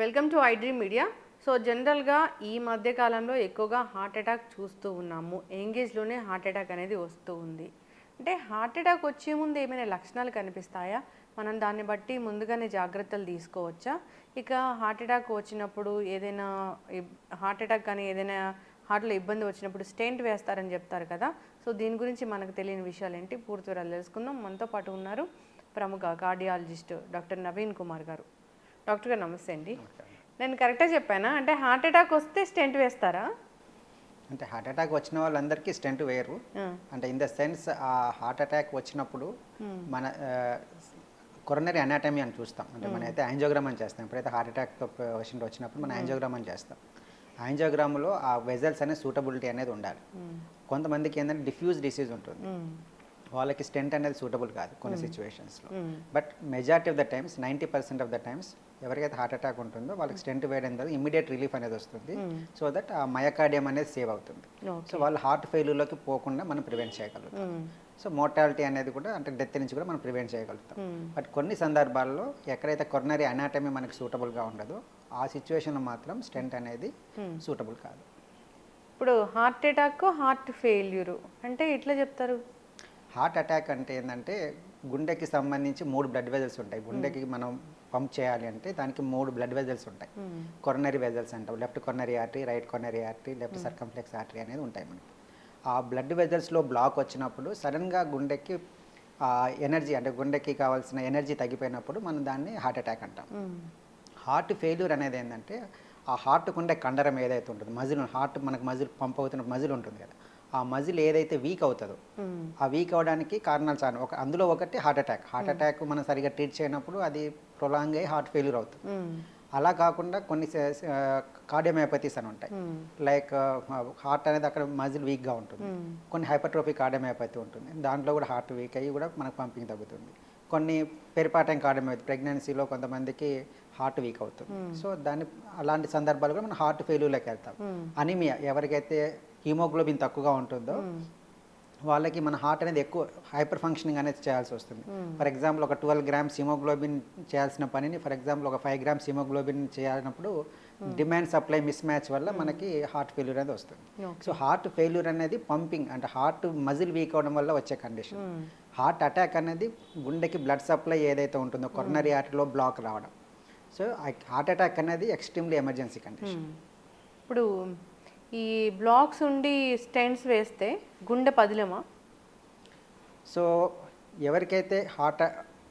Welcome to iDream media. So జనరల్గా ఈ మధ్య కాలంలో ఎక్కువగా హార్ట్ అటాక్ చూస్తూ ఉన్నాము. యంగేజ్లోనే హార్ట్ అటాక్ అనేది వస్తూ ఉంది. అంటే హార్ట్ అటాక్ వచ్చే ముందు ఏమైనా లక్షణాలు కనిపిస్తాయా? మనం దాన్ని బట్టి ముందుగానే జాగ్రత్తలు తీసుకోవచ్చా? ఇక హార్ట్ అటాక్ వచ్చినప్పుడు ఏదైనా హార్ట్ అటాక్ కానీ ఏదైనా హార్ట్లో ఇబ్బంది వచ్చినప్పుడు స్టెంట్ వేస్తారని చెప్తారు కదా. సో దీని గురించి మనకు తెలియని విషయాలు ఏంటి పూర్తి వివరాలు తెలుసుకుందాం. మనతో పాటు ఉన్నారు ప్రముఖ కార్డియాలజిస్ట్ డాక్టర్ నవీన్ కుమార్ గారు. డాక్టర్ గారు నమస్తే అండి. నేను కరెక్ట్గా చెప్పానా? అంటే హార్ట్ అటాక్ వస్తే స్టెంట్ వేస్తారా? అంటే హార్ట్ అటాక్ వచ్చిన వాళ్ళందరికీ స్టెంట్ వేయరు. అంటే ఇన్ ద సెన్స్ ఆ హార్ట్ అటాక్ వచ్చినప్పుడు మన కొరనరీ అనాటమీ అని చూస్తాం. అంటే మన అయితే యాంజియోగ్రామ్ అని చేస్తాం. ఎప్పుడైతే హార్ట్ అటాక్తో పేషెంట్ వచ్చినప్పుడు మనం యాంజియోగ్రామ్ అని చేస్తాం. యాంజియోగ్రామ్లో ఆ వెజల్స్ అనే సూటబిలిటీ అనేది ఉండాలి. కొంతమందికి ఏంటంటే డిఫ్యూజ్ డిసీజ్ ఉంటుంది, వాళ్ళకి స్టెంట్ అనేది సూటబుల్ కాదు కొన్ని సిచ్యువేషన్స్లో. But majority of the times 90% of the times ఎవరికైతే హార్ట్ అటాక్ ఉంటుందో వాళ్ళకి స్టెంట్ వేయడం ద్వారా ఇమీడియట్ రిలీఫ్ అనేది వస్తుంది. సో దట్ ఆ మయోకార్డియం అనేది సేవ్ అవుతుంది. సో వాళ్ళు హార్ట్ ఫెయిల్యూర్లోకి పోకుండా మనం ప్రివెంట్ చేయగలుగుతాం. సో మోర్టాలిటీ అనేది కూడా అంటే డెత్ నుంచి కూడా మనం ప్రివెంట్ చేయగలుగుతాం. బట్ కొన్ని సందర్భాల్లో ఎక్కడైతే కొరనరీ అనాటమీ మనకి సూటబుల్గా ఉండదో ఆ సిచ్యువేషన్లో మాత్రం స్టెంట్ అనేది సూటబుల్ కాదు. ఇప్పుడు హార్ట్ అటాక్ హార్ట్ ఫెయిల్యూరు అంటే ఎట్లా చెప్తారు? హార్ట్ అటాక్ అంటే ఏంటంటే గుండెకి సంబంధించి 3 బ్లడ్ వెజల్స్ ఉంటాయి. గుండెకి మనం పంప్ చేయాలి అంటే దానికి 3 బ్లడ్ వెజల్స్ ఉంటాయి. కొరనరీ వెజల్స్ అంటాం. Left coronary artery, right coronary artery, left circumflex artery అనేది ఉంటాయి మనకి. ఆ బ్లడ్ వెజల్స్లో బ్లాక్ వచ్చినప్పుడు సడన్గా గుండెకి ఎనర్జీ అంటే గుండెకి కావాల్సిన ఎనర్జీ తగ్గిపోయినప్పుడు మనం దాన్ని హార్ట్ అటాక్ అంటాం. హార్ట్ ఫెయిల్యూర్ అనేది ఏంటంటే ఆ హార్ట్కు ఉండే కండరం ఏదైతే ఉంటుందో మజిల్, హార్ట్ మనకు మజిల్ పంప్ అవుతున్న మజిల్ ఉంటుంది కదా, ఆ మజిల్ ఏదైతే వీక్ అవుతుందో ఆ వీక్ అవడానికి కారణాలు చాలా. అందులో ఒకటి హార్ట్ అటాక్. హార్ట్ అటాక్ మనం సరిగా ట్రీట్ చేయనప్పుడు అది ప్రొలాంగ్ అయ్యి హార్ట్ ఫెయిల్యూర్ అవుతుంది. అలా కాకుండా కొన్ని కార్డియోమయోపతీస్ అని ఉంటాయి. లైక్ హార్ట్ అనేది అక్కడ మజిల్ వీక్గా ఉంటుంది. కొన్ని హైపర్ట్రోఫిక్ కార్డియోమయోపతి ఉంటుంది, దాంట్లో కూడా హార్ట్ వీక్ అయ్యి కూడా మనకు పంపింగ్ తగ్గుతుంది. కొన్ని పెరిపాటైన్ కార్డియోమయోపతి, ప్రెగ్నెన్సీలో కొంతమందికి హార్ట్ వీక్ అవుతుంది. సో అలాంటి సందర్భాలు కూడా మనం హార్ట్ ఫెయిల్యూర్లోకి వెళ్తాం. అనీమియా ఎవరికైతే హీమోగ్లోబిన్ తక్కువగా ఉంటుందో వాళ్ళకి మన హార్ట్ అనేది ఎక్కువ హైపర్ ఫంక్షనింగ్ అనేది చేయాల్సి వస్తుంది. ఫర్ ఎగ్జాంపుల్ ఒక 12 గ్రామ్స్ హీమోగ్లోబిన్ చేయాల్సిన పనిని ఫర్ ఎగ్జాంపుల్ ఒక 5 గ్రామ్స్ హీమోగ్లోబిన్ చేయాలన్నప్పుడు డిమాండ్ సప్లై మిస్ మ్యాచ్ వల్ల మనకి హార్ట్ ఫెయిల్యూర్ అనేది వస్తుంది. సో హార్ట్ ఫెయిల్యూర్ అనేది పంపింగ్ అంటే హార్ట్ మజిల్ వీక్ అవడం వల్ల వచ్చే కండిషన్. హార్ట్ అటాక్ అనేది గుండెకి బ్లడ్ సప్లై ఏదైతే ఉంటుందో కొరనరీ ఆర్టరీలో బ్లాక్ రావడం. సో హార్ట్ అటాక్ అనేది ఎక్స్ట్రీమ్లీ ఎమర్జెన్సీ కండిషన్. ఇప్పుడు ఈ బ్లాక్స్ ఉండి స్టెంట్స్ వేస్తే గుండె పదిలమా? సో ఎవరికైతే హార్ట్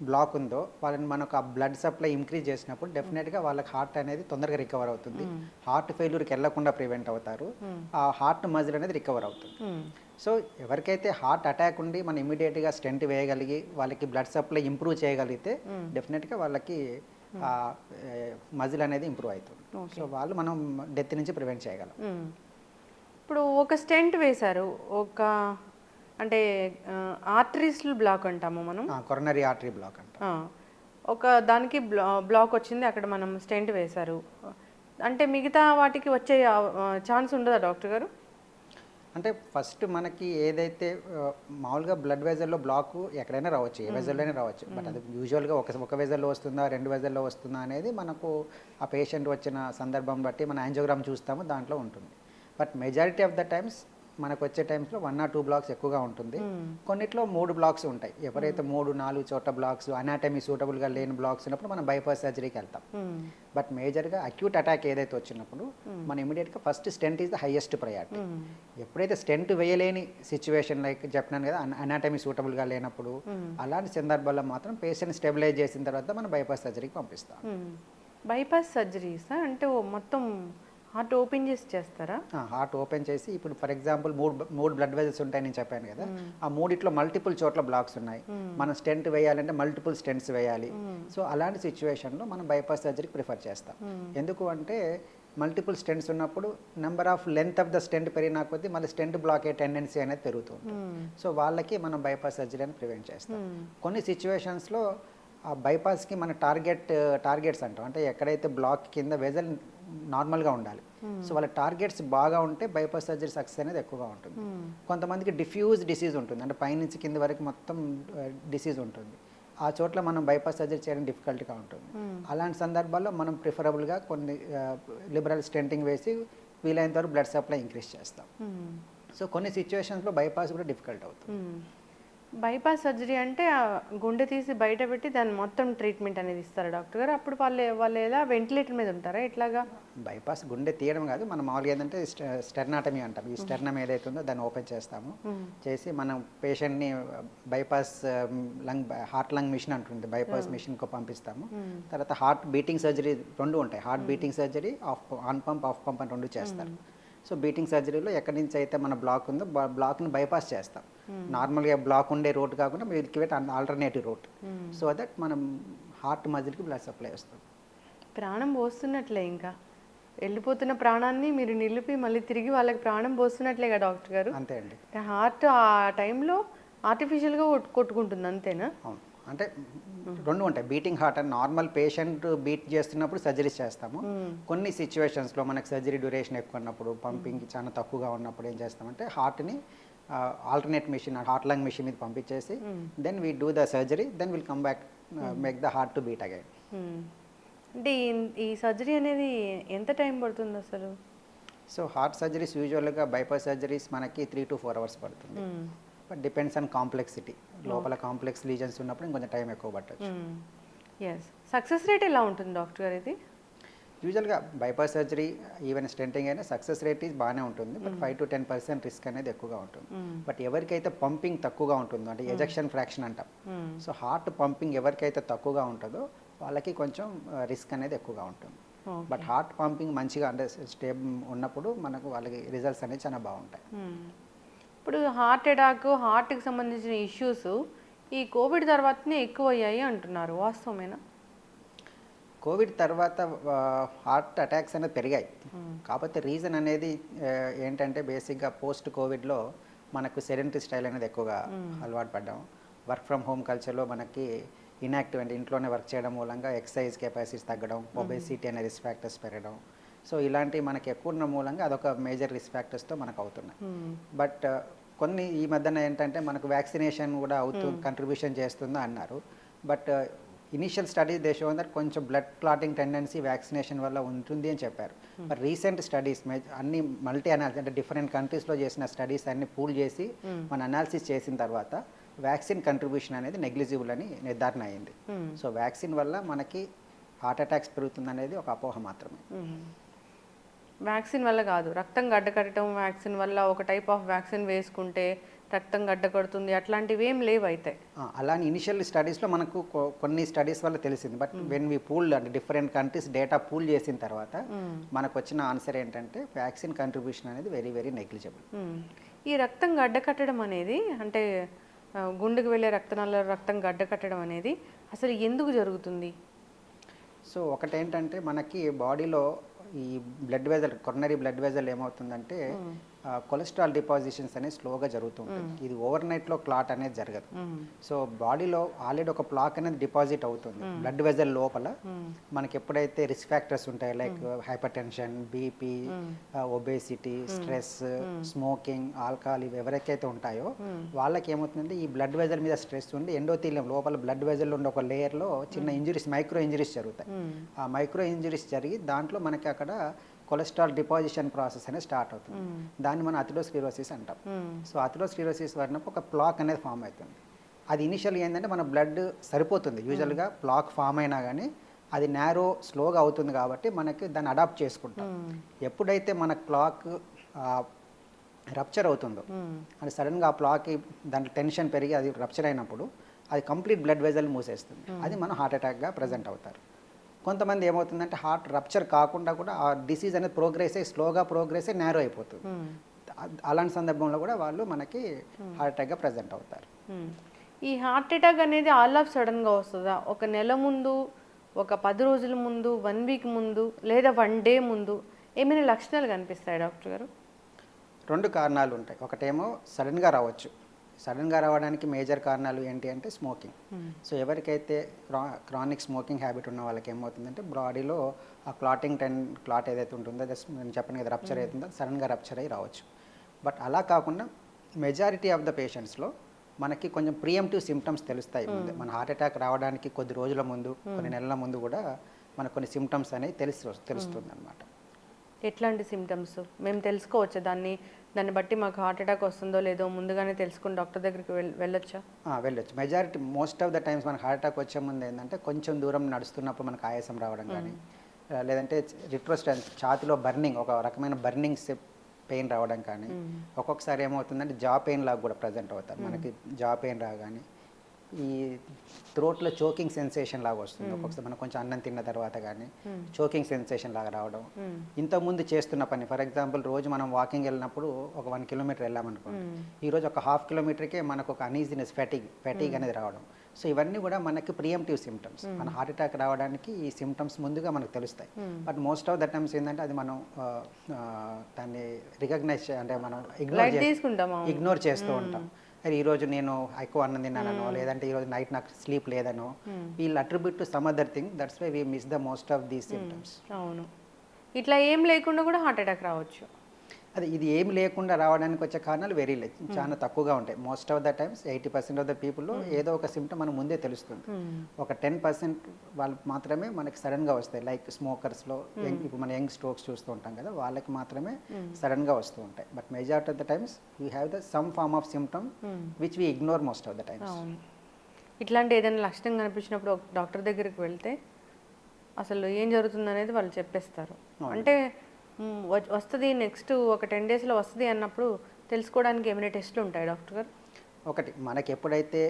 బ్లాక్ ఉందో వాళ్ళని మనకు ఆ బ్లడ్ సప్లై ఇంక్రీజ్ చేసినప్పుడు డెఫినెట్గా వాళ్ళకి హార్ట్ అనేది తొందరగా రికవర్ అవుతుంది. హార్ట్ ఫెయిల్యూర్కి వెళ్లకుండా ప్రివెంట్ అవుతారు. ఆ హార్ట్ మజిల్ అనేది రికవర్ అవుతుంది. సో ఎవరికైతే హార్ట్ అటాక్ ఉండి మనం ఇమీడియట్గా స్టెంట్ వేయగలిగి వాళ్ళకి బ్లడ్ సప్లై ఇంప్రూవ్ చేయగలిగితే డెఫినెట్గా వాళ్ళకి మజిల్ అనేది ఇంప్రూవ్ అవుతుంది. సో వాళ్ళు మనం డెత్ నుంచి ప్రివెంట్ చేయగలం. ఇప్పుడు ఒక స్టెంట్ వేశారు, ఒక అంటే ఆర్టరీస్లో బ్లాక్ అంటాము మనం, కొరనరీ ఆర్టరీ బ్లాక్ అంటాం. ఒక దానికి బ్లాక్ వచ్చింది, అక్కడ మనం స్టెంట్ వేశారు అంటే మిగతా వాటికి వచ్చే ఛాన్స్ ఉండదా డాక్టర్ గారు? అంటే ఫస్ట్ మనకి ఏదైతే మామూలుగా బ్లడ్ వెజల్లో బ్లాక్ ఎక్కడైనా రావచ్చు, ఏ వెజల్లోనే రావచ్చు. బట్ అది యూజువల్గా ఒక వెజల్లో వస్తుందా 2 వెజల్లో వస్తుందా అనేది మనకు ఆ పేషెంట్ వచ్చిన సందర్భం బట్టి మన యాంజియోగ్రామ్ చూస్తాము, దాంట్లో ఉంటుంది. But majority of the times మనకు వచ్చే టైమ్స్లో 1 or 2 బ్లాక్స్ ఎక్కువగా ఉంటుంది. కొన్నిట్లో 3 బ్లాక్స్ ఉంటాయి. ఎవరైతే 3-4 చోట్ల బ్లాక్స్ అనాటమీ సూటబుల్గా లేని బ్లాక్స్ ఉన్నప్పుడు మనం బైపాస్ సర్జరీకి వెళ్తాం. బట్ మేజర్గా అక్యూట్ అటాక్ ఏదైతే వచ్చినప్పుడు మనం ఇమీడియట్గా first stent is the highest priority. ఎప్పుడైతే స్టెంట్ వేయలేని సిచ్యువేషన్ లైక్ చెప్పినాను కదా అనాటమీ సూటబుల్గా లేనప్పుడు అలాంటి సందర్భాల్లో మాత్రం పేషెంట్ స్టెబిలైజ్ చేసిన తర్వాత మనం బైపాస్ సర్జరీకి పంపిస్తాం. బైపాస్ సర్జరీస్ అంటే మొత్తం హార్ట్ ఓపెన్ చేసి చేస్తారా? హార్ట్ ఓపెన్ చేసి ఇప్పుడు ఫర్ ఎగ్జాంపుల్ 3 బ్లడ్ వెజల్స్ ఉంటాయి నేను చెప్పాను కదా, ఆ 3 మల్టిపుల్ చోట్ల బ్లాక్స్ ఉన్నాయి. మనం స్టెంట్ వేయాలంటే మల్టిపుల్ స్టెంట్స్ వేయాలి. సో అలాంటి సిచ్యువేషన్లో మనం బైపాస్ సర్జరీకి ప్రిఫర్ చేస్తాం. ఎందుకు అంటే మల్టిపుల్ స్టెంట్స్ ఉన్నప్పుడు number of length of the stent పెరిగినా కొద్దీ మళ్ళీ స్టెంట్ బ్లాక్ అయ్యే టెండెన్సీ అనేది పెరుగుతుంది. సో వాళ్ళకి మనం బైపాస్ సర్జరీ అని ప్రివెంట్ చేస్తాం. కొన్ని సిచ్యువేషన్స్లో ఆ బైపాస్కి మన టార్గెట్స్ అంటాం. అంటే ఎక్కడైతే బ్లాక్ కింద వెజల్ నార్మల్గా ఉండాలి. సో వాళ్ళ టార్గెట్స్ బాగా ఉంటే బైపాస్ సర్జరీ సక్సెస్ అనేది ఎక్కువగా ఉంటుంది. కొంతమందికి డిఫ్యూజ్ డిసీజ్ ఉంటుంది, అంటే పైనుంచి కింద వరకు మొత్తం డిసీజ్ ఉంటుంది. ఆ చోట్ల మనం బైపాస్ సర్జరీ చేయడం డిఫికల్ట్గా ఉంటుంది. అలాంటి సందర్భాల్లో మనం ప్రిఫరబుల్గా కొన్ని లిబరల్ స్టెంటింగ్ వేసి వీలైనంత వరకు బ్లడ్ సప్లై ఇంక్రీజ్ చేస్తాం. సో కొన్ని సిచ్యువేషన్స్లో బైపాస్ కూడా డిఫికల్ట్ అవుతుంది. బైపాస్ సర్జరీ అంటే గుండె తీసి బయట పెట్టి దాన్ని మొత్తం ట్రీట్మెంట్ అనేది ఇస్తారు డాక్టర్ గారు. అప్పుడు వాళ్ళు ఎలా వెంటిలేటర్ మీద ఉంటారా ఎట్లాగా? బైపాస్ గుండె తీయడం కాదు, మనం మామూలుగా ఏంటంటే స్టెర్నాటమీ అంటాం. ఈ స్టెర్నం ఏదైతే ఉందో దాన్ని ఓపెన్ చేస్తాము, చేసి మనం పేషెంట్ని బైపాస్ హార్ట్ లంగ్ మిషన్ అంటుంది, బైపాస్ మిషన్కు పంపిస్తాము. తర్వాత హార్ట్ బీటింగ్ సర్జరీ రెండు ఉంటాయి. Heart beating surgery on pump of pump అని రెండు చేస్తారు. సో బీటింగ్ సర్జరీలో ఎక్కడి నుంచి అయితే మన బ్లాక్ ఉందో బ్లాక్ని బైపాస్ చేస్తాం. నార్మల్గా బ్లాక్ ఉండే రూట్ కాకుండా మీరు create alternative route, so that మనం హార్ట్ మజిల్కి బ్లడ్ సప్లై వస్తుంది. ప్రాణం పోస్తున్నట్లే, ఇంకా వెళ్ళిపోతున్న ప్రాణాన్ని మీరు నిలిపి మళ్ళీ తిరిగి వాళ్ళకి ప్రాణం పోస్తున్నట్లేగా డాక్టర్ గారు? అంతే అండి. హార్ట్ ఆ టైంలో ఆర్టిఫిషియల్గా కొట్టుకుంటుంది అంతేనా? అవును, అంటే రెండు ఉంటాయి. బీటింగ్ హార్ట్ అని నార్మల్ పేషెంట్ బీట్ చేస్తున్నప్పుడు సర్జరీస్ చేస్తాము. కొన్ని సిచ్యువేషన్స్లో మనకు సర్జరీ డ్యూరేషన్ ఎక్కువ ఉన్నప్పుడు, పంపింగ్ చాలా తక్కువగా ఉన్నప్పుడు ఏం చేస్తామంటే హార్ట్ని alternate machine, heart lung machine మీద పంపించేసి then we do the surgery, then will come back make the heart to beat again. అంటే ఈ సర్జరీ అనేది ఎంత టైం పడుతుంది అసలు? సో హార్ట్ సర్జరీస్ యూజువల్గా బైపాస్ సర్జరీస్ మనకి 3 to 4 hours పడుతుంది. But depends on complexity. లోపల కాంప్లెక్స్ లీజన్స్ ఉన్నప్పుడు ఇంకొంచెం టైం ఎక్కువ పట్టచ్చు. ఎస్. సక్సెస్ రేట్ ఎలా ఉంటుంది డాక్టర్ గారు ఇది? యూజువల్గా బైపాస్ సర్జరీ ఈవెన్ స్టెంటింగ్ అయినా సక్సెస్ రేట్ బాగానే ఉంటుంది. బట్ 5 to 10% రిస్క్ అనేది ఎక్కువగా ఉంటుంది. బట్ ఎవరికైతే పంపింగ్ తక్కువగా ఉంటుందో, అంటే ఎజెక్షన్ ఫ్రాక్షన్ అంటాం, సో హార్ట్ పంపింగ్ ఎవరికైతే తక్కువగా ఉంటుందో వాళ్ళకి కొంచెం రిస్క్ అనేది ఎక్కువగా ఉంటుంది. బట్ హార్ట్ పంపింగ్ మంచిగా అంటే స్టేబుల్ ఉన్నప్పుడు మనకు వాళ్ళకి రిజల్ట్స్ అనేవి చాలా బాగుంటాయి. ఇప్పుడు హార్ట్ అటాక్, హార్ట్కి సంబంధించిన ఇష్యూస్ ఈ కోవిడ్ తర్వాతనే ఎక్కువ అయ్యాయి అంటున్నారు, వాస్తవమేనా? కోవిడ్ తర్వాత హార్ట్ అటాక్స్ అనేది పెరిగాయి. కాకపోతే రీజన్ అనేది ఏంటంటే బేసిక్గా పోస్ట్ కోవిడ్లో మనకు సెడెంటరీ స్టైల్ అనేది ఎక్కువగా అలవాటు పడ్డాం. వర్క్ ఫ్రమ్ హోమ్ కల్చర్లో మనకి ఇన్యాక్టివ్ అంటే ఇంట్లోనే వర్క్ చేయడం మూలంగా ఎక్సర్సైజ్ కెపాసిటీస్ తగ్గడం, ఒబేసిటీ అనే రిస్క్ ఫ్యాక్టర్స్ పెరగడం, సో ఇలాంటివి మనకి ఎక్కువ ఉన్న మూలంగా అదొక మేజర్ రిస్క్ ఫ్యాక్టర్స్తో మనకు అవుతున్నాయి. బట్ కొన్ని ఈ మధ్యన ఏంటంటే మనకు వ్యాక్సినేషన్ కూడా కంట్రిబ్యూషన్ చేస్తుందా అన్నారు. But initial studies they show that కొంచెం బ్లడ్ క్లాటింగ్ టెండెన్సీ వ్యాక్సినేషన్ వల్ల ఉంటుంది అని చెప్పారు. బట్ రీసెంట్ స్టడీస్ అన్ని మల్టీ అనాలిసిస్ అంటే డిఫరెంట్ కంట్రీస్లో చేసిన స్టడీస్ అన్ని పూల్ చేసి మన అనాలిసిస్ చేసిన తర్వాత వ్యాక్సిన్ కంట్రిబ్యూషన్ అనేది నెగ్లిజిబుల్ అని నిర్ధారణ అయింది. సో వ్యాక్సిన్ వల్ల మనకి హార్ట్ అటాక్స్ పెరుగుతుంది అనేది ఒక అపోహ మాత్రమే. వ్యాక్సిన్ వల్ల కాదు, రక్తం గడ్డకట్టడం వ్యాక్సిన్ వల్ల, ఒక టైప్ ఆఫ్ వ్యాక్సిన్ వేసుకుంటే రక్తం గడ్డకడుతుంది అట్లాంటివి ఏం లేవు అయితే? అలానే ఇనిషియల్ స్టడీస్లో మనకు కొన్ని స్టడీస్ వల్ల తెలిసింది. బట్ వెన్ వీ పూల్ అంటే డిఫరెంట్ కంట్రీస్ డేటా పూల్ చేసిన తర్వాత మనకు వచ్చిన ఆన్సర్ ఏంటంటే వ్యాక్సిన్ కంట్రిబ్యూషన్ అనేది వెరీ వెరీ నెగ్లిజిబుల్. ఈ రక్తం గడ్డకట్టడం అనేది అంటే గుండెకు వెళ్ళే రక్తనాళాల రక్తం గడ్డకట్టడం అనేది అసలు ఎందుకు జరుగుతుంది? సో ఒకటేంటంటే మనకి బాడీలో ఈ blood vessel, coronary blood vessel ఏమవుతుందంటే కొలెస్ట్రాల్ డిపాజిషన్స్ అనేది స్లోగా జరుగుతుంటుంది. ఇది ఓవర్ నైట్లో క్లాట్ అనేది జరగదు. సో బాడీలో ఆల్రెడీ ఒక ప్లాక్ అనేది డిపాజిట్ అవుతుంది బ్లడ్ వెజల్ లోపల. మనకి ఎప్పుడైతే రిస్క్ ఫ్యాక్టర్స్ ఉంటాయి like hyper tension, BP, obesity, stress, smoking, alcohol, ఇవి ఎవరికైతే ఉంటాయో వాళ్ళకి ఏమవుతుందంటే ఈ బ్లడ్ వెజల్ మీద స్ట్రెస్ ఉండి ఎండోథీలియం లోపల బ్లడ్ వెజల్ ఉండే ఒక లేయర్లో చిన్న ఇంజురీస్, మైక్రో ఇంజురీస్ జరుగుతాయి. ఆ మైక్రో ఇంజురీస్ జరిగి దాంట్లో మనకి అక్కడ కొలెస్ట్రాల్ డిపాజిషన్ ప్రాసెస్ అనేది స్టార్ట్ అవుతుంది. దాన్ని మనం అథెరోస్క్లెరోసిస్ అంటాం. సో అథెరోస్క్లెరోసిస్ వరకు ఒక ప్లాక్ అనేది ఫామ్ అవుతుంది. అది ఇనిషియల్గా ఏంటంటే మన బ్లడ్ సరిపోతుంది. యూజువల్గా ప్లాక్ ఫామ్ అయినా కానీ అది నేరో స్లోగా అవుతుంది కాబట్టి మనకి దాన్ని అడాప్ట్ చేసుకుంటాం. ఎప్పుడైతే మన క్లాక్ రప్చర్ అవుతుందో అది సడన్గా ఆ ప్లాక్ దాంట్లో టెన్షన్ పెరిగి అది రప్చర్ అయినప్పుడు అది కంప్లీట్ బ్లడ్ వెజల్ మూసేస్తుంది. అది మనం హార్ట్ అటాక్గా ప్రజెంట్ అవుతారు. కొంతమంది ఏమవుతుందంటే హార్ట్ రప్చర్ కాకుండా కూడా ఆ డిసీజ్ అనేది ప్రోగ్రెస్ అయ్యి స్లోగా ప్రోగ్రెస్ అయ్యి నేరో అయిపోతుంది. అలాంటి సందర్భంలో కూడా వాళ్ళు మనకి హార్ట్ అటాక్గా ప్రజెంట్ అవుతారు. ఈ హార్ట్ అటాక్ అనేది ఆల్ ఆఫ్ సడన్గా వస్తుందా? ఒక నెల ముందు, ఒక 10 రోజుల ముందు, 1 వీక్ ముందు, లేదా 1 డే ముందు ఏమైనా లక్షణాలు కనిపిస్తాయి డాక్టర్ గారు? 2 కారణాలు ఉంటాయి. ఒకటేమో సడన్గా రావచ్చు. సడన్గా రావడానికి మేజర్ కారణాలు ఏంటి అంటే స్మోకింగ్. సో ఎవరికైతే క్రానిక్ స్మోకింగ్ హ్యాబిట్ ఉన్న వాళ్ళకి ఏమవుతుందంటే బాడీలో ఆ క్లాట్ ఏదైతే ఉంటుందో నేను చెప్పాను కదా, రప్చర్ అవుతుందో సడన్గా రప్చర్ అయ్యి రావచ్చు. బట్ అలా కాకుండా మెజారిటీ ఆఫ్ ద పేషెంట్స్లో మనకి కొంచెం ప్రియంటివ్ సిమ్టమ్స్ తెలుస్తాయి ముందు. మన హార్ట్ అటాక్ రావడానికి కొద్ది రోజుల ముందు, కొన్ని నెలల ముందు కూడా మనకు కొన్ని సిమ్టమ్స్ అనేవి తెలుస్తుంది అనమాట. ఎట్లాంటి సిమ్టమ్స్ మేము తెలుసుకోవచ్చా దాన్ని బట్టి మాకు హార్ట్ అటాక్ వస్తుందో లేదో ముందుగానే తెలుసుకుని డాక్టర్ దగ్గరికి వెళ్ళొచ్చా? వెళ్ళొచ్చు. Majority most of the times మనకు హార్ట్ అటాక్ వచ్చే ముందు ఏంటంటే కొంచెం దూరం నడుస్తున్నప్పుడు మనకు ఆయాసం రావడం కానీ, లేదంటే రిట్రోస్టెన్స్ ఛాతిలో బర్నింగ్, ఒక రకమైన బర్నింగ్ పెయిన్ రావడం కానీ, ఒక్కొక్కసారి ఏమవుతుందంటే జా పెయిన్ లాగా కూడా ప్రజెంట్ అవుతారు. మనకి జా పెయిన్ రాగానే ఈ థ్రోట్లో చోకింగ్ సెన్సేషన్ లాగా వస్తుంది. ఒక్కొక్కసారి మనం కొంచెం అన్నం తిన్న తర్వాత కానీ చోకింగ్ సెన్సేషన్ లాగా రావడం. ఇంతకుముందు చేస్తున్న పని, ఫర్ ఎగ్జాంపుల్ రోజు మనం వాకింగ్ వెళ్ళినప్పుడు ఒక 1 కిలోమీటర్ వెళ్ళామనుకోండి, ఈరోజు ఒక 1/2 కిలోమీటర్కే మనకు ఒక అనీజినెస్, ఫెటిగ్ అనేది రావడం. సో ఇవన్నీ కూడా మనకి ప్రియంటివ్ సిమ్టమ్స్. మన హార్ట్ అటాక్ రావడానికి ఈ సిమ్టమ్స్ ముందుగా మనకు తెలుస్తాయి. But most of the times ఏంటంటే అది మనం దాన్ని రికగ్నైజ్ అంటే మనం ఇగ్నోర్ చేస్తూ ఉంటాం. ఈరోజు నేను ఎక్కువ అన్నం తిన్నానో, లేదంటే ఈరోజు నైట్ నాకు స్లీప్ లేదనో, వీళ్ళు attribute to some other thing. That's why we miss the most of these symptoms. అవును, ఇట్లా ఏం లేకుండా కూడా హార్ట్ అటాక్ రావచ్చు. ఇది ఏం లేకుండా రావడానికి వచ్చే కారణాలు చాలా తక్కువగా ఉంటాయి. Most of the times 80% of the పీపుల్లో ఏదో ఒక సిమ్టమ్ మనం ముందే తెలుస్తుంది. ఒక 10% వాళ్ళు మాత్రమే మనకి సడన్గా వస్తాయి. లైక్ స్మోకర్స్లో, ఇప్పుడు మన యంగ్ స్ట్రోక్స్ చూస్తూ ఉంటాం కదా, వాళ్ళకి మాత్రమే సడన్గా వస్తూ ఉంటాయి. But majority of the times we have the some form of symptom which we ignore most of the times. ఇట్లాంటి ఏదైనా లక్షణం కనిపించినప్పుడు ఒక డాక్టర్ దగ్గరికి వెళ్తే అసలు ఏం జరుగుతుంది అనేది వాళ్ళు చెప్పేస్తారు. అంటే వస్తుంది నెక్స్ట్ ఒక 10 daysలో వస్తుంది అన్నప్పుడు తెలుసుకోవడానికి ఏమైనా టెస్ట్లు ఉంటాయి డాక్టర్ గారు? ఒకటి, మనకి ఎప్పుడైతే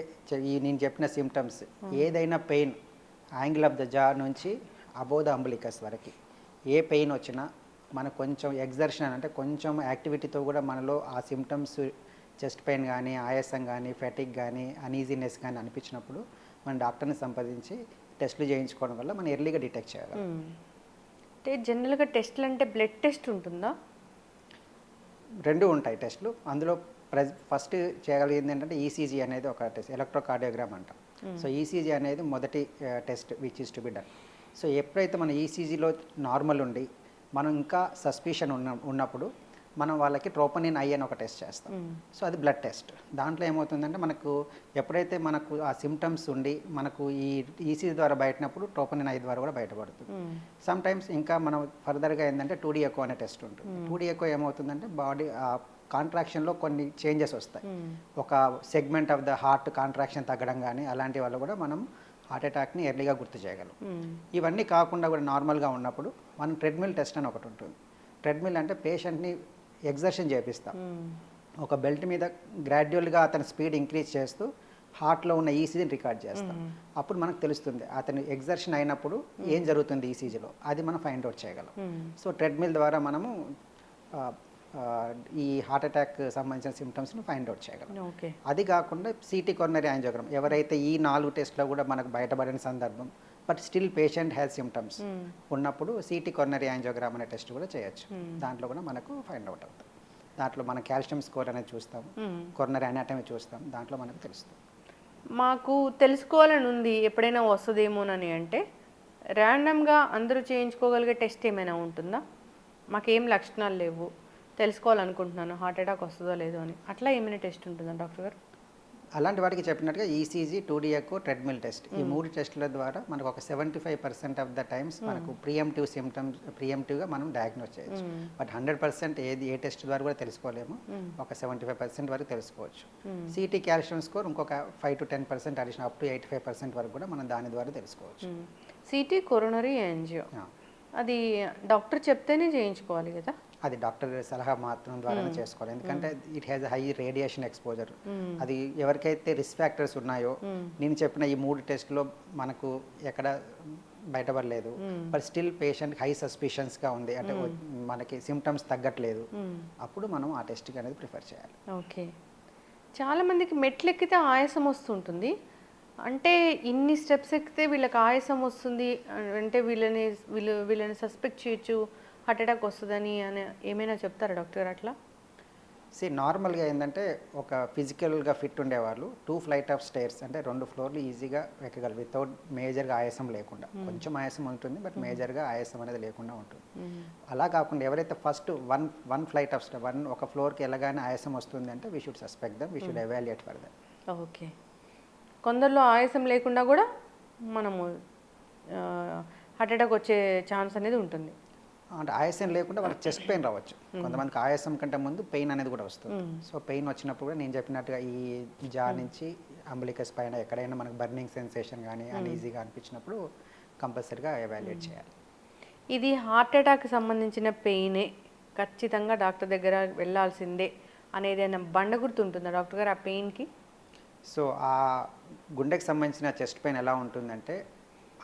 నేను చెప్పిన సిమ్టమ్స్, ఏదైనా పెయిన్ యాంగిల్ ఆఫ్ ద జా నుంచి అబోవ్ ద అంబులికస్ వరకు ఏ పెయిన్ వచ్చినా మనకు కొంచెం ఎగ్జర్షన్ అంటే కొంచెం యాక్టివిటీతో కూడా మనలో ఆ సిమ్టమ్స్, చెస్ట్ పెయిన్ కానీ, ఆయాసం కానీ, ఫెటిక్ కానీ, అనీజీనెస్ కానీ అనిపించినప్పుడు మన డాక్టర్ని సంప్రదించి టెస్టులు చేయించుకోవడం వల్ల మనం ఎర్లీగా డిటెక్ట్ చేయగలం. అంటే జనరల్గా టెస్ట్లు అంటే బ్లడ్ టెస్ట్ ఉంటుందా? 2 ఉంటాయి టెస్టులు. అందులో ఫస్ట్ చేయగలిగింది ఏంటంటే ఈసీజీ అనేది ఒక టెస్ట్, ఎలక్ట్రోకార్డియోగ్రామ్ అంటాం. సో ఈసీజీ అనేది మొదటి test which is to be done. So ఎప్పుడైతే మన ఈసీజీలో నార్మల్ ఉండి మనం ఇంకా సస్పిషన్ ఉన్నప్పుడు మనం వాళ్ళకి ట్రోపోనిన్ ఐ అని ఒక టెస్ట్ చేస్తాం. సో అది బ్లడ్ టెస్ట్. దాంట్లో ఏమవుతుందంటే మనకు ఎప్పుడైతే మనకు ఆ సిమ్టమ్స్ ఉండి మనకు ఈ ఈసీజీ ద్వారా బయటనప్పుడు ట్రోపోనిన్ ఐ ద్వారా కూడా బయటపడుతుంది. సమ్ టైమ్స్ ఇంకా మనం ఫర్దర్గా ఏంటంటే 2D ఎకో అనే టెస్ట్ ఉంటుంది. 2D ఎకో ఏమవుతుందంటే బాడీ కాంట్రాక్షన్లో కొన్ని చేంజెస్ వస్తాయి. ఒక segment of the heart contraction తగ్గడం కానీ అలాంటి వల్ల కూడా మనం హార్ట్ అటాక్ని ఎర్లీగా గుర్తు చేయగలం. ఇవన్నీ కాకుండా కూడా నార్మల్గా ఉన్నప్పుడు మనం ట్రెడ్మిల్ టెస్ట్ అని ఒకటి ఉంటుంది. ట్రెడ్మిల్ అంటే పేషెంట్ని ఎగ్జర్షన్ చేపిస్తాం. ఒక బెల్ట్ మీద గ్రాడ్యువల్గా అతని స్పీడ్ ఇంక్రీజ్ చేస్తూ హార్ట్లో ఉన్న ఈసీజీని రికార్డ్ చేస్తాం. అప్పుడు మనకు తెలుస్తుంది అతను ఎగ్జర్షన్ అయినప్పుడు ఏం జరుగుతుంది ఈసీజీలో, అది మనం ఫైండ్ అవుట్ చేయగలం. సో ట్రెడ్మిల్ ద్వారా మనము ఈ హార్ట్ అటాక్ సంబంధించిన సిమ్టమ్స్ని ఫైండ్ అవుట్ చేయగలం. అది కాకుండా సిటీ కొరనరీ యాంజియోగ్రామ్, ఎవరైతే ఈ 4 టెస్ట్లో కూడా మనకు బయటపడిన సందర్భం but still patient has symptoms ఉన్నప్పుడు సిటీ కొరనరీ యాంజియోగ్రామ్ అనే టెస్ట్ కూడా చేయొచ్చు. దాంట్లో కూడా మనకు ఫైండ్ అవుట్ అవుతుంది. దాంట్లో మనం కాల్షియం స్కోర్ అనేది చూస్తాం, కొరనరీ అనాటమీ చూస్తాం, దాంట్లో మనకు తెలుస్తుంది. మాకు తెలుసుకోవాలని ఉంది ఎప్పుడైనా వస్తుందేమోనని అంటే ర్యాండమ్గా అందరూ చేయించుకోగలిగే టెస్ట్ ఏమైనా ఉంటుందా? మాకేం లక్షణాలు లేవు, తెలుసుకోవాలనుకుంటున్నాను హార్ట్ అటాక్ వస్తుందో లేదో అని, అట్లా ఏమైనా టెస్ట్ ఉంటుందా డాక్టర్ గారు? అలాంటి వాటికి చెప్పినట్టుగా ECG, 2D echo, treadmill test, ఈ 3 టెస్టుల ద్వారా మనకు ఒక 75% ఆఫ్ ద టైమ్స్ మనకు ప్రియంటివ్ సిమ్టమ్స్ ప్రియంటివ్గా మనం డయాగ్నోస్ చేయొచ్చు. బట్ 100% ఏ టెస్ట్ ద్వారా కూడా తెలుసుకోలేము. ఒక 75% వరకు తెలుసుకోవచ్చు. సిటీ కాల్షియం స్కోర్ ఇంకొక 5 to 10% అడిషన్, అప్ టు 85% వరకు కూడా మనం దాని ద్వారా తెలుసుకోవచ్చు. సిటీ కొరోనరీ యాంజియో అది డాక్టర్ చెప్తేనే చేయించుకోవాలి కదా? అది డాక్టర్ సలహా మాత్రం ద్వారానే చేసుకోవాలి. ఎందుకంటే it has high radiation exposure. అది ఎవరికైతే రిస్క్ ఫ్యాక్టర్స్ ఉన్నాయో, నేను చెప్పిన ఈ 3 టెస్ట్లో మనకు ఎక్కడ బయటపడలేదు, బట్ స్టిల్ పేషెంట్ హై సస్పిషన్స్గా ఉంది, అంటే మనకి సిమ్టమ్స్ తగ్గట్లేదు, అప్పుడు మనం ఆ టెస్ట్కి అనేది ప్రిఫర్ చేయాలి. ఓకే. చాలామందికి మెట్లు ఎక్కితే ఆయాసం వస్తుంటుంది. అంటే ఇన్ని స్టెప్స్ ఎక్కితే వీళ్ళకి ఆయాసం వస్తుంది అంటే వీళ్ళని సస్పెక్ట్ చేయొచ్చు హార్ట్ అటాక్ వస్తుందని అని ఏమైనా చెప్తారా డాక్టర్ గారు అట్లా? నార్మల్గా ఏంటంటే ఒక ఫిజికల్గా ఫిట్ ఉండేవాళ్ళు 2 flight ఆఫ్ స్టైర్స్ అంటే 2 ఫ్లోర్లు ఈజీగా ఎక్కగలరు వితౌట్ మేజర్గా ఆయాసం లేకుండా. కొంచెం ఆయాసం ఉంటుంది బట్ మేజర్గా ఆయాసం అనేది లేకుండా ఉంటుంది. అలా కాకుండా ఎవరైతే first one flight of step ఒక ఫ్లోర్కి వెళ్ళగానే ఆయాసం వస్తుంది అంటే we should suspect them, we should evaluate for them. Okay. కొందరిలో ఆయాసం లేకుండా కూడా మనము హార్ట్ అటాక్ వచ్చే ఛాన్స్ అనేది ఉంటుంది. అంటే ఆయాసం లేకుండా వాళ్ళకి చెస్ట్ పెయిన్ రావచ్చు. కొంతమందికి ఆయాసం కంటే ముందు పెయిన్ అనేది కూడా వస్తుంది. సో పెయిన్ వచ్చినప్పుడు కూడా నేను చెప్పినట్టుగా ఈ జా నుంచి అంబలికస్ పైన ఎక్కడైనా మనకు బర్నింగ్ సెన్సేషన్ కానీ అన్ఈజీగా అనిపించినప్పుడు కంపల్సరీగా ఎవాల్యుయేట్ చేయాలి. ఇది హార్ట్ అటాక్ సంబంధించిన పెయినే, ఖచ్చితంగా డాక్టర్ దగ్గర వెళ్ళాల్సిందే అనేది ఏమైనా బండ గుర్తు ఉంటుందా డాక్టర్ గారు ఆ పెయిన్కి? సో ఆ గుండెకి సంబంధించిన చెస్ట్ పెయిన్ ఎలా ఉంటుందంటే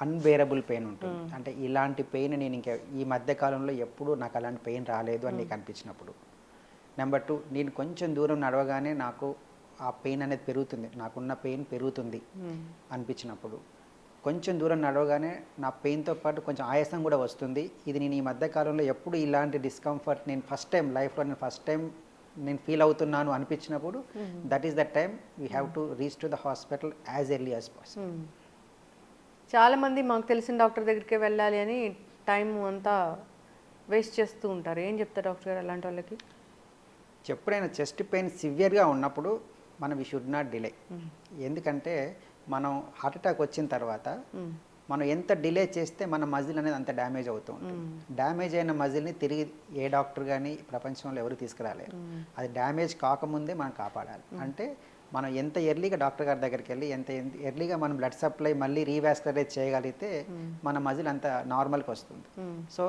అన్బేరబుల్ పెయిన్ ఉంటుంది. అంటే ఇలాంటి పెయిన్ నేను ఇంకా ఈ మధ్య కాలంలో ఎప్పుడూ నాకు అలాంటి పెయిన్ రాలేదు అని నీకు అనిపించినప్పుడు. నెంబర్ 2, నేను కొంచెం దూరం నడవగానే నాకు ఆ పెయిన్ అనేది పెరుగుతుంది, నాకున్న పెయిన్ పెరుగుతుంది అనిపించినప్పుడు. కొంచెం దూరం నడవగానే నా పెయిన్తో పాటు కొంచెం ఆయాసం కూడా వస్తుంది. ఇది నేను ఈ మధ్య కాలంలో ఎప్పుడు ఇలాంటి డిస్కంఫర్ట్ నేను ఫస్ట్ టైం లైఫ్లో నేను ఫీల్ అవుతున్నాను అనిపించినప్పుడు that is the time we have to reach to the hospital as early as possible. చాలామంది మాకు తెలిసిన డాక్టర్ దగ్గరికి వెళ్ళాలి అని టైం అంతా వేస్ట్ చేస్తూ ఉంటారు. ఏం చెప్తారు డాక్టర్ గారు అలాంటి వాళ్ళకి? ఎప్పుడైనా చెస్ట్ పెయిన్ సివియర్గా ఉన్నప్పుడు మనం వీ షుడ్ నాట్ డిలే. ఎందుకంటే మనం హార్ట్ అటాక్ వచ్చిన తర్వాత మనం ఎంత డిలే చేస్తే మన మజిల్ అనేది అంత డ్యామేజ్ అవుతూ ఉంటుంది. డ్యామేజ్ అయిన మజిల్ని తిరిగి ఏ డాక్టర్ కానీ ప్రపంచంలో ఎవరు తీసుకురాలేరు. అది డ్యామేజ్ కాకముందే మనం కాపాడాలి. అంటే మనం ఎంత ఎర్లీగా డాక్టర్ గారి దగ్గరికి వెళ్ళి ఎంత ఎర్లీగా మనం బ్లడ్ సప్లై మళ్ళీ రీవాస్కులరైజ్ చేయగలిగితే మన మజిల్ అంత నార్మల్కి వస్తుంది. సో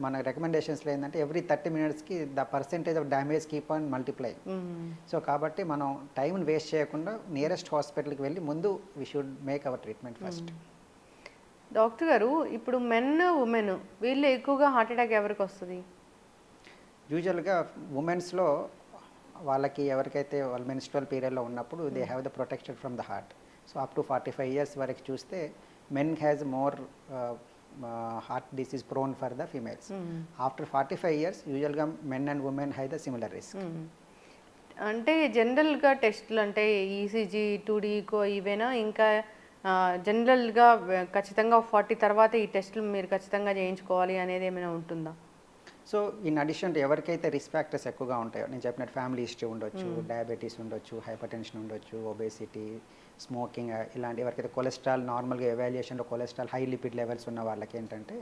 మన రికమెండేషన్స్లో ఏంటంటే ఎవ్రీ 30 minutesకి the percentage of damage keep on multiply. So కాబట్టి మనం టైంని వేస్ట్ చేయకుండా నియరెస్ట్ హాస్పిటల్కి వెళ్ళి ముందు we should make our treatment first. Doctor గారు, ఇప్పుడు మెన్ ఉమెన్ వీళ్ళు ఎక్కువగా హార్ట్ అటాక్ ఎవరికి వస్తుంది? యూజువల్గా ఉమెన్స్లో వాళ్ళకి ఎవరికైతే వాళ్ళ మెన్స్ట్రువల్ పీరియడ్లో ఉన్నప్పుడు they have the protection from the heart. So up to 45 years వరకు చూస్తే men has more heart disease prone for the females. After 45 years యూజువల్గా men and women have the similar risk. అంటే జనరల్గా టెస్టులు అంటే ఈసీజీ 2D ఈకో ఇవేనా, ఇంకా జనరల్గా ఖచ్చితంగా 40 తర్వాత ఈ టెస్టులు మీరు ఖచ్చితంగా చేయించుకోవాలి అనేది ఏమైనా ఉంటుందా? సో ఇన్ అడిషన్ ఎవరికైతే రిస్క్ ఫ్యాక్టర్స్ ఎక్కువగా ఉంటాయో, నేను చెప్పినట్టు ఫ్యామిలీ హిస్టరీ ఉండొచ్చు, డయాబెటీస్ ఉండొచ్చు, హైపర్ టెన్షన్ ఉండొచ్చు, ఒబేసిటీ, స్మోకింగ్, ఇలాంటి ఎవరికైతే కొలెస్ట్రాల్ నార్మల్గా ఎవాల్యుయేషన్లో కొలెస్ట్రాల్ హై లిపిడ్ లెవెల్స్ ఉన్న వాళ్ళకి ఏంటంటే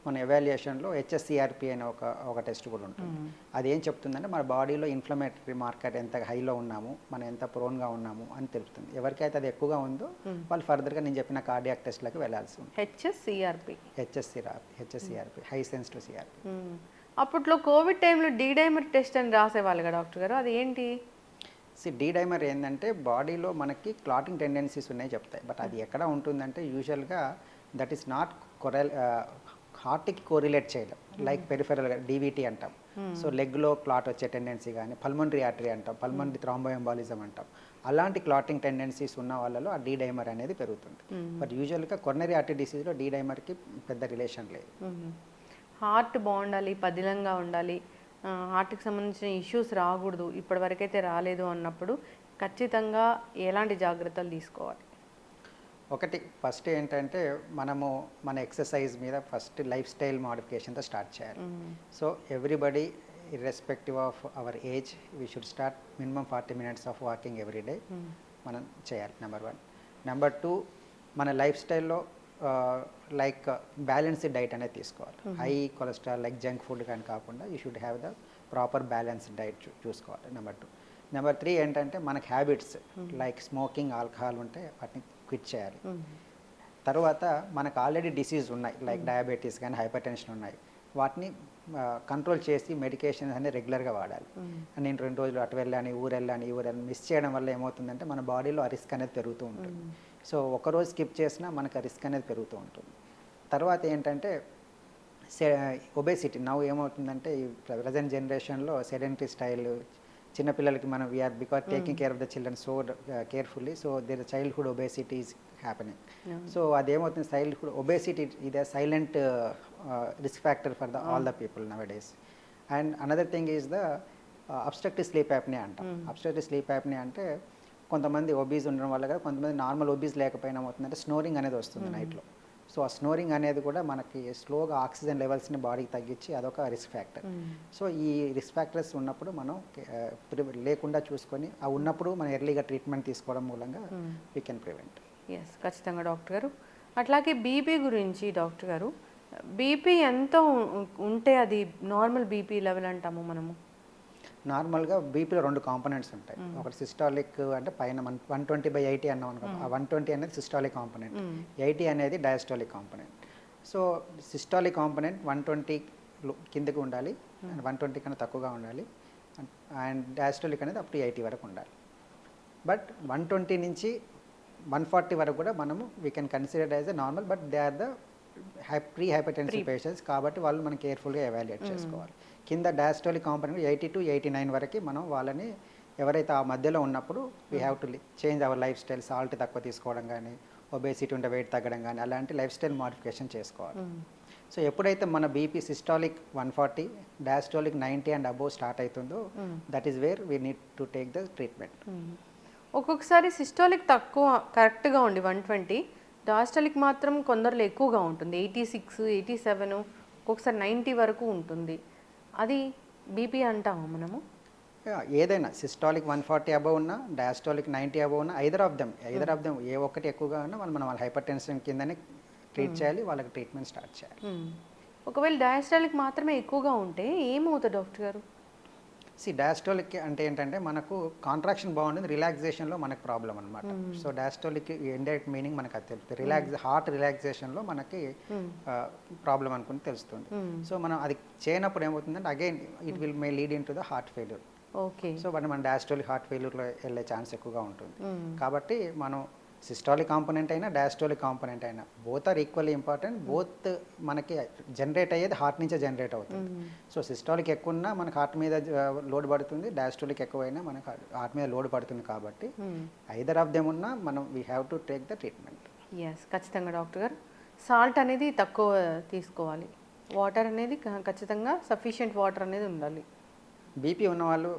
మన ఎవాల్యుయేషన్లో HSCRP అనే ఒక టెస్ట్ కూడా ఉంటుంది. అది ఏం చెప్తుందంటే మన బాడీలో ఇన్ఫ్లమేటరీ మార్కర్ ఎంత హైలో ఉన్నాము, మనం ఎంత ప్రోన్గా ఉన్నాము అని తెలుపుతుంది. ఎవరికైతే అది ఎక్కువగా ఉందో వాళ్ళు ఫర్దర్గా నేను చెప్పిన కార్డియాక్ టెస్ట్లకు వెళ్ళాల్సి ఉంటుంది. HSCRP high sensitive CRP. అప్పట్లో కోవిడ్ టైంలో డైమర్ టెస్ట్ అని రాసేవాళ్ళు కదా డాక్టర్ గారు, అది ఏంటి? డైమర్ ఏంటంటే బాడీలో మనకి క్లాటింగ్ టెండెన్సీస్ ఉన్నాయి చెప్తాయి. బట్ అది ఎక్కడ ఉంటుందంటే యూజువల్గా దట్ ఈస్ నాట్ హార్ట్కి కోరిలేట్ చేయడం. లైక్ పెరిఫెరల్గా DVT అంటాం. సో లెగ్లో క్లాట్ వచ్చే టెండెన్సీ కానీ, పల్మనరీ ఆర్టరీ అంటాం, పల్మనరీ థ్రాంబోఎంబాలిజం అంటాం. అలాంటి క్లాటింగ్ టెండెన్సీస్ ఉన్న వాళ్ళలో ఆ డైమర్ అనేది పెరుగుతుంది. బట్ యూజువల్గా కొరనరీ ఆర్టరీ డిసీజ్లో డైమర్కి పెద్ద రిలేషన్ లేదు. హార్ట్ బాగుండాలి, పదిలంగా ఉండాలి, హార్ట్కి సంబంధించిన ఇష్యూస్ రాకూడదు, ఇప్పటివరకైతే రాలేదు అన్నప్పుడు ఖచ్చితంగా ఎలాంటి జాగ్రత్తలు తీసుకోవాలి? ఒకటి ఫస్ట్ ఏంటంటే మన ఎక్సర్సైజ్ మీద ఫస్ట్ లైఫ్ స్టైల్ మోడిఫికేషన్తో స్టార్ట్ చేయాలి. So everybody irrespective of our age we should start minimum 40 minutes of walking every day మనం చేయాలి. నెంబర్ 1. నెంబర్ 2, మన లైఫ్ స్టైల్లో లైక్ బ్యాలెన్స్డ్ డైట్ అనేది తీసుకోవాలి. High cholesterol like junk food కానీ కాకుండా you should have the proper balanced diet చూసుకోవాలి. Number 2. Number 3 ఏంటంటే మనకి హ్యాబిట్స్ లైక్ స్మోకింగ్, ఆల్కహాల్ ఉంటే వాటిని క్విట్ చేయాలి. తర్వాత మనకు ఆల్రెడీ డిసీజ్ ఉన్నాయి లైక్ డయాబెటీస్ కానీ హైపర్ టెన్షన్ ఉన్నాయి, వాటిని కంట్రోల్ చేసి మెడికేషన్ అనేది రెగ్యులర్గా వాడాలి. నేను 2 రోజులు అటు వెళ్ళాను, ఊరు వెళ్ళాను మిస్ చేయడం వల్ల ఏమవుతుందంటే మన బాడీలో ఆ రిస్క్ అనేది పెరుగుతూ ఉంటుంది. సో ఒకరోజు స్కిప్ చేసినా మనకు ఆ రిస్క్ అనేది పెరుగుతూ ఉంటుంది. తర్వాత ఏంటంటే ఒబేసిటీ నవ్వు ఏమవుతుందంటే ఈ ప్రజెంట్ జనరేషన్లో సెడెంటరీ స్టైల్, చిన్నపిల్లలకి మనం we are because taking care of the children so carefully, so there childhood obesity is happening. So అదేమవుతుంది, చైల్డ్హుడ్ ఒబేసిటీ ఇది silent risk factor for all the people nowadays. And another thing is the obstructive sleep apnoea అంటాం. Obstructive sleep apnoea అంటే కొంతమంది obese ఉండడం వల్ల కదా, కొంతమంది normal obese లేకపోయినా ఏమవుతుందంటే స్నోరింగ్ అనేది వస్తుంది నైట్లో. సో సో ఆ స్నోరింగ్ అనేది కూడా మనకి స్లోగా ఆక్సిజన్ లెవెల్స్ని బాడీకి తగ్గించి అదొక రిస్క్ ఫ్యాక్టర్. సో ఈ రిస్క్ ఫ్యాక్టర్స్ ఉన్నప్పుడు మనం లేకుండా చూసుకొని ఆ ఉన్నప్పుడు మనం ఎర్లీగా ట్రీట్మెంట్ తీసుకోవడం మూలంగా వీ కెన్ ప్రివెంట్. ఎస్, ఖచ్చితంగా డాక్టర్ గారు. అట్లాగే బీపీ గురించి డాక్టర్ గారు, బీపీ ఎంత ఉంటే అది నార్మల్ బీపీ లెవెల్ అంటాము మనము? నార్మల్గా బీపీలో 2 కాంపోనెంట్స్ ఉంటాయి. ఒకటి సిస్టాలిక్ అంటే పైన 120/80 అన్నాం అనుకో, ఆ 120 అనేది సిస్టాలిక్ కాంపోనెంట్, 80 అనేది diastolic component. So systolic component 120 కిందకి ఉండాలి, 120 కన్నా తక్కువగా ఉండాలి, అండ్ డయాస్టాలిక్ అనేది అప్ టు 80 వరకు ఉండాలి. బట్ 120 నుంచి 140 వరకు కూడా మనము we can consider as a normal, but they are the pre hypertensive patients కాబట్టి వాళ్ళు మనం కేర్ఫుల్గా ఎవాల్యుయేట్ చేసుకోవాలి. కింద డయాస్టాలిక్ కాంపోనెంట్ 80 to 89 వరకు మనం వాళ్ళని ఎవరైతే ఆ మధ్యలో ఉన్నప్పుడు we have to change our life style, salt తక్కువ తీసుకోవడం కానీ, ఒబేసిటీ ఉంటే వెయిట్ తగ్గడం కానీ అలాంటి లైఫ్ స్టైల్ మోడిఫికేషన్ చేసుకోవాలి. సో ఎప్పుడైతే మన BP systolic 140, diastolic 90 and above start అవుతుందో that is where we need to take the treatment. ఒక్కొక్కసారి సిస్టాలిక్ తక్కువ కరెక్ట్గా ఉండి 120, డయాస్టాలిక్ మాత్రం కొందరిలో ఎక్కువగా ఉంటుంది, 86, 87, ఒక్కొక్కసారి 90 వరకు ఉంటుంది. అది బీపీ అంటాము మనము? ఏదైనా సిస్టాలిక్ 140 అబవ్ ఉన్నా, డయాస్టాలిక్ 90 అబవ్ ఉన్నా, ఐదర్ ఆఫ్ దెమ్ ఏ ఒక్కటి ఎక్కువగా ఉన్నా మనం వాళ్ళ హైపర్ టెన్షన్ కిందనే ట్రీట్ చేయాలి, వాళ్ళకి ట్రీట్మెంట్ స్టార్ట్ చేయాలి. ఒకవేళ డయాస్టాలిక్ మాత్రమే ఎక్కువగా ఉంటే ఏమవుతుంది డాక్టర్ గారు? డయాస్టాలిక్ అంటే ఏంటంటే మనకు కాంట్రాక్షన్ బాగుంటుంది, రిలాక్సేషన్లో మనకు ప్రాబ్లం అనమాట. సో డయాస్టాలిక్ ఇండైరెక్ట్ మీనింగ్ మనకు అది తెలుస్తుంది, హార్ట్ రిలాక్సేషన్లో మనకి ప్రాబ్లం అనుకుని తెలుస్తుంది. సో మనం అది చేయనప్పుడు ఏమవుతుందంటే again it will may lead in to the heart failure. Okay. So మన డయాస్టాలిక్ హార్ట్ ఫెయిల్యూర్లో వెళ్ళే ఛాన్స్ ఎక్కువగా ఉంటుంది. కాబట్టి మనం సిస్టాలిక్ కాంపోనెంట్ అయినా డయాస్టాలిక్ కాంపోనెంట్ అయినా both are equally important. Both మనకి జనరేట్ అయ్యేది హార్ట్ నుంచే జనరేట్ అవుతుంది. సో సిస్టాలిక్ ఎక్కువ ఉన్నా మనకు హార్ట్ మీద లోడ్ పడుతుంది, డయాస్టాలిక్ ఎక్కువైనా మనకు హార్ట్ మీద లోడ్ పడుతుంది. కాబట్టి ఐదర్ ఆఫ్ దెమ్ ఉన్నా మనం we have to take the treatment. Yes, ఖచ్చితంగా డాక్టర్ గారు. సాల్ట్ అనేది తక్కువ తీసుకోవాలి, వాటర్ అనేది ఖచ్చితంగా సఫిషియెంట్ వాటర్ అనేది ఉండాలి. బీపీ ఉన్న వాళ్ళు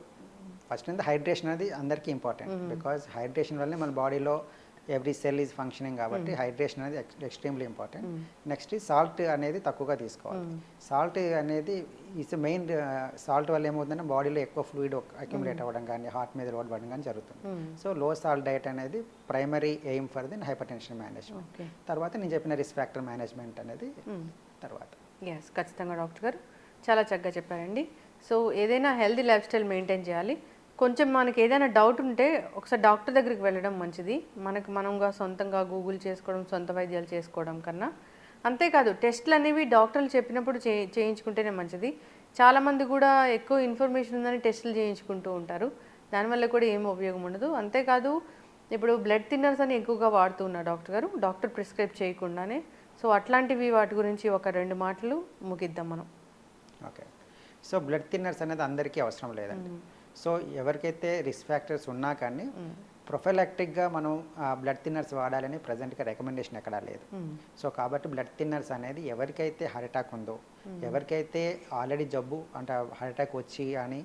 ఫస్ట్ నుంచి హైడ్రేషన్ అనేది అందరికీ ఇంపార్టెంట్, బికాజ్ హైడ్రేషన్ వల్లే మన బాడీలో ఎవ్రీ సెల్ ఈజ్ ఫంక్షనింగ్ కాబట్టి హైడ్రేషన్ అనేది ఎక్స్ట్రీమ్లీ ఇంపార్టెంట్. నెక్స్ట్ సాల్ట్ అనేది తక్కువగా తీసుకోవాలి. సాల్ట్ అనేది ఈజ్ మెయిన్, సాల్ట్ వల్ల ఏమవుతుందంటే బాడీలో ఎక్కువ ఫ్లూయిడ్ అక్యుములేట్ అవ్వడం కానీ, హార్ట్ మీద లోడ్ పడడం కానీ జరుగుతుంది. సో లో సాల్ట్ డైట్ అనేది primary aim for the hyper tension management. తర్వాత నేను చెప్పిన రిస్క్ ఫ్యాక్టర్ మేనేజ్మెంట్ అనేది తర్వాత. ఎస్, ఖచ్చితంగా డాక్టర్ గారు చాలా చక్కగా చెప్పారండి. సో ఏదైనా హెల్తీ లైఫ్ స్టైల్ మెయింటైన్ చేయాలి. కొంచెం మనకి ఏదైనా డౌట్ ఉంటే ఒకసారి డాక్టర్ దగ్గరికి వెళ్ళడం మంచిది, మనంగా సొంతంగా గూగుల్ చేసుకోవడం, సొంత వైద్యాలు చేసుకోవడం కన్నా. అంతేకాదు టెస్ట్లు అనేవి డాక్టర్లు చెప్పినప్పుడు చేయించుకుంటేనే మంచిది. చాలామంది కూడా ఎక్కువ ఇన్ఫర్మేషన్ ఉందని టెస్టులు చేయించుకుంటూ ఉంటారు, దానివల్ల కూడా ఏం ఉపయోగం ఉండదు. అంతేకాదు ఇప్పుడు బ్లడ్ థిన్నర్స్ అని ఎక్కువగా వాడుతూ ఉన్నారు డాక్టర్ గారు, డాక్టర్ ప్రిస్క్రైబ్ చేయకుండానే. సో అట్లాంటివి వాటి గురించి ఒక 2 మాటలు ముగిద్దాం మనం. ఓకే. సో బ్లడ్ థిన్నర్స్ అనేది అందరికీ అవసరం లేదండి. సో ఎవరికైతే రిస్క్ ఫ్యాక్టర్స్ ఉన్నా కానీ ప్రొఫైలాక్టిక్గా మనం బ్లడ్ థిన్నర్స్ వాడాలని ప్రజెంట్గా రికమెండేషన్ ఎక్కడా లేదు. సో కాబట్టి బ్లడ్ థిన్నర్స్ అనేది ఎవరికైతే హార్ట్ అటాక్ ఉందో, ఎవరికైతే ఆల్రెడీ జబ్బు అంటే హార్ట్ అటాక్ వచ్చి కానీ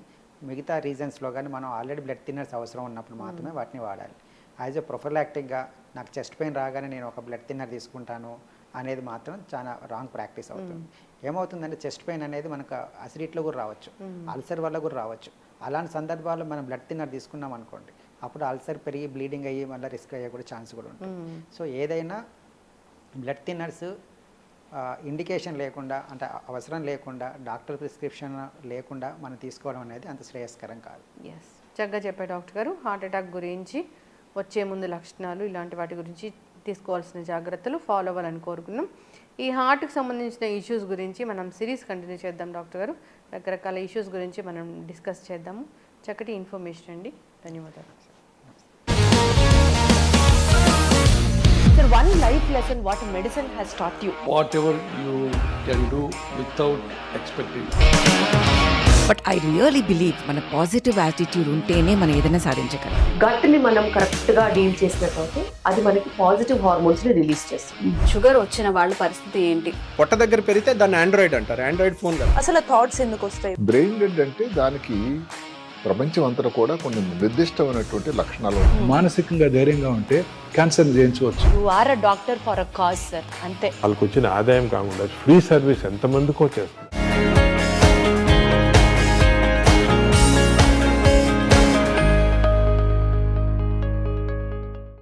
మిగతా రీజన్స్లో కానీ మనం ఆల్రెడీ బ్లడ్ థిన్నర్స్ అవసరం ఉన్నప్పుడు మాత్రమే వాటిని వాడాలి. యాజ్ ఎ ప్రొఫైలాక్టిక్గా నాకు చెస్ట్ పెయిన్ రాగానే నేను ఒక బ్లడ్ థిన్నర్ తీసుకుంటాను అనేది మాత్రం చాలా రాంగ్ ప్రాక్టీస్ అవుతుంది. ఏమవుతుందంటే చెస్ట్ పెయిన్ అనేది మనకు అసిడిటీలో కూడా రావచ్చు, అల్సర్ వల్ల కూడా రావచ్చు. అలాంటి సందర్భాల్లో మనం బ్లడ్ థిన్నర్ తీసుకున్నాం అనుకోండి, అప్పుడు అల్సర్ పెరిగి బ్లీడింగ్ అయ్యి మళ్ళీ రిస్క్ అయ్యే కూడా ఛాన్స్ కూడా ఉంటుంది. సో ఏదైనా బ్లడ్ థిన్నర్స్ ఇండికేషన్ లేకుండా అంటే అవసరం లేకుండా డాక్టర్ ప్రిస్క్రిప్షన్ లేకుండా మనం తీసుకోవడం అనేది అంత శ్రేయస్కరం కాదు. ఎస్, చక్కగా చెప్పారు డాక్టర్ గారు. హార్ట్ అటాక్ గురించి, వచ్చే ముందు లక్షణాలు, ఇలాంటి వాటి గురించి తీసుకోవాల్సిన జాగ్రత్తలు ఫాలో అవ్వాలని కోరుకున్నాం. ఈ హార్ట్కి సంబంధించిన ఇష్యూస్ గురించి మనం సిరీస్ కంటిన్యూ చేద్దాం డాక్టర్ గారు. రకరకాల ఇష్యూస్ గురించి మనం డిస్కస్ చేద్దాము. చక్కటి ఇన్ఫర్మేషన్ అండి, ధన్యవాదాలు. Sir, one life lesson what medicine has taught you. Whatever you can do without expecting. But I really believe మన పాజిటివ్ యాటిట్యూడ్ ఉంటేనే మనం ఏదైనా సాధించగలం. గట్ని మనం కరెక్ట్గా డీల్ చేసినట్లయితే అది మనకి పాజిటివ్ హార్మోన్స్ని రిలీజ్ చేస్తుంది. షుగర్ వచ్చిన వాళ్ళ పరిస్థితి ఏంటి? పొట్ట దగ్గర పెరిగితే దాన్ని ఆండ్రాయిడ్ అంటారు, ఆండ్రాయిడ్ ఫోన్ కదా. అసలు థాట్స్ ఎందుకు వస్తాయి? బ్రెయిన్ డెడ్ అంటే దానికి ప్రపంచం అంతా కూడా కొన్ని నిర్దిష్టమైనటువంటి లక్షణాలు ఉంటాయి. మానసికంగా ధైర్యంగా ఉంటే క్యాన్సర్ చేయించవచ్చు. You are a doctor for a cause sir, అంతే. వాళ్ళకి వచ్చిన ఆదాయం కాకుండా ఫ్రీ సర్వీస్ ఎంతమందికో చేస్తారు.